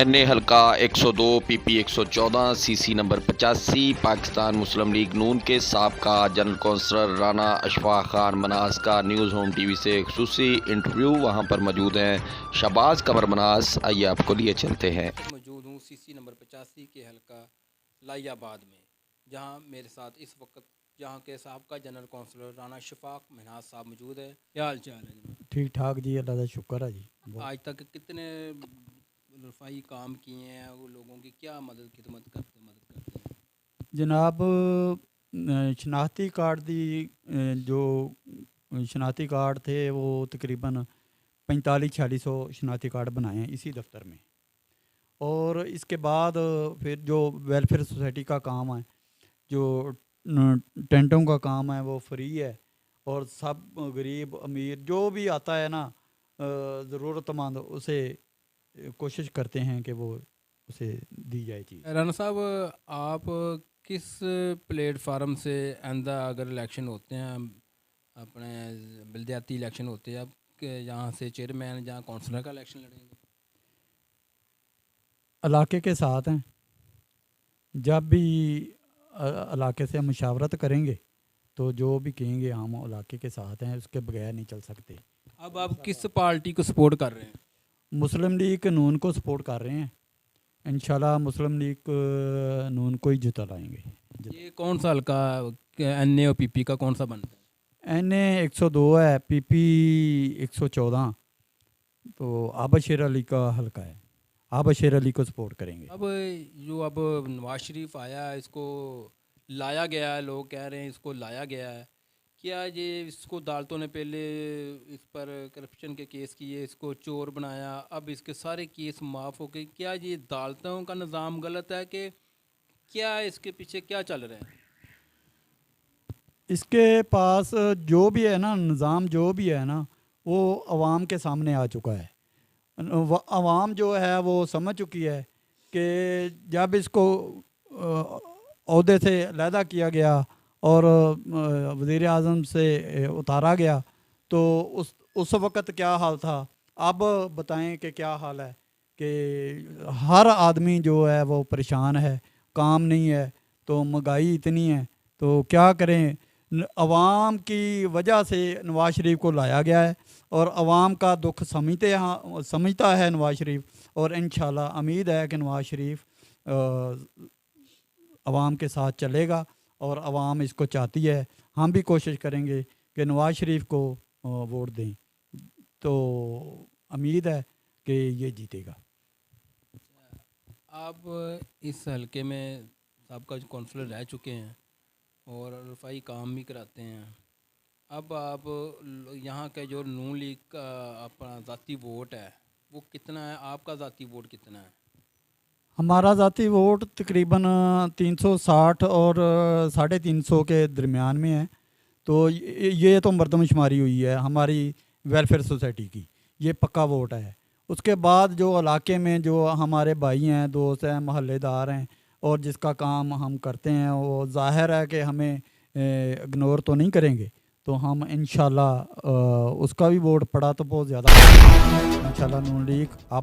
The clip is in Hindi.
NA हल्का 102 PP 114 CC नंबर 85 पाकिस्तान मुस्लिम लीग नून के साबका जनरल कौंसलर राना अशफाक खान मनास का न्यूज़ होम TV से खुसूसी इंटरव्यू। वहां पर मौजूद हैं शहबाज कमर मनास। आइए आपको लिए चलते हैं। मौजूद हूँ CC नंबर 85 के हल्का लाइयाबाद में, जहाँ मेरे साथ इस वक्त जहाँ के साहब का जनरल कौंसलर राना अशफाक मनास साहब मौजूद है। क्या हाल चाल है जी? ठीक ठाक जी, अल्लाह का शुक्र है जी। आज तक कितने रफ़ाई काम किए हैं, वो लोगों की क्या खिदमत करते हैं? जनाब, शनाख्ती कार्ड जो शनाख्ती कार्ड थे वो तकरीबन 45-4600 शनाख्ती कार्ड बनाए हैं इसी दफ्तर में। और इसके बाद फिर जो वेलफेयर सोसाइटी का काम है, जो टेंटों का काम है, वो फ्री है। और सब गरीब अमीर जो भी आता है ना, ज़रूरतमंद, उसे कोशिश करते हैं कि वो उसे दी जाए चीज़। राना साहब, आप किस प्लेटफार्म से आइंदा अगर इलेक्शन होते हैं, अपने बलदियाती इलेक्शन होते हैं, आप यहाँ से चेयरमैन जहाँ कौंसलर का इलेक्शन लड़ेंगे? इलाके के साथ हैं। जब भी इलाके से मुशावरत करेंगे तो जो भी कहेंगे हम इलाके के साथ हैं, उसके बगैर नहीं चल सकते। अब आप किस पार्टी को सपोर्ट कर रहे हैं? मुस्लिम लीग नून को सपोर्ट कर रहे हैं। इंशाल्लाह मुस्लिम लीग नून को ही जिता लाएंगे। ये कौन सा हल्का NA और PP का कौन सा बनता है? NA 102 है, PP 114। तो आबा शेर अली का हल्का है, आबा शेर अली को सपोर्ट करेंगे। अब नवाज शरीफ आया, इसको लाया गया है, लोग कह रहे हैं इसको लाया गया है। क्या ये इसको अदालतों ने पहले इस पर करप्शन के केस किए, इसको चोर बनाया, अब इसके सारे केस माफ़ हो गए? क्या ये अदालतों का निज़ाम गलत है कि क्या इसके पीछे क्या चल रहा है? इसके पास जो भी है ना, निज़ाम जो भी है ना, वो अवाम के सामने आ चुका है। अवाम जो है वो समझ चुकी है कि जब इसको ओहदे से अलहदा किया गया और वज़ीर आज़म से उतारा गया, तो उस वक़्त क्या हाल था, अब बताएं कि क्या हाल है। कि हर आदमी जो है वो परेशान है, काम नहीं है, तो महंगाई इतनी है, तो क्या करें। अवाम की वजह से नवाज शरीफ को लाया गया है और अवाम का दुख समझता है नवाज शरीफ। और इंशाल्लाह उम्मीद है कि नवाज शरीफ अवाम के साथ चलेगा और अवाम इसको चाहती है। हम भी कोशिश करेंगे कि नवाज शरीफ को वोट दें, तो उम्मीद है कि ये जीतेगा। आप इस हलके में साहब का कौंसलर रह चुके हैं और रफ़ाई काम भी कराते हैं। अब आप यहाँ के जो नून लीग का अपना ज़ाती वोट है, वो कितना है? आपका ज़ाती वोट कितना है? हमारा ज़ाती वोट तकरीबन 360 और 350 के दरमियान में है। तो ये तो मरदमशुमारी हुई है हमारी वेलफेयर सोसाइटी की, ये पक्का वोट है। उसके बाद जो इलाके में जो हमारे भाई हैं, दोस्त हैं, महल्लेदार हैं, और जिसका काम हम करते हैं, वो ज़ाहिर है कि हमें इग्नोर तो नहीं करेंगे। तो हम इंशाल्लाह उसका भी वोट पड़ा तो बहुत ज़्यादा इंशाल्लाह नून लीग आप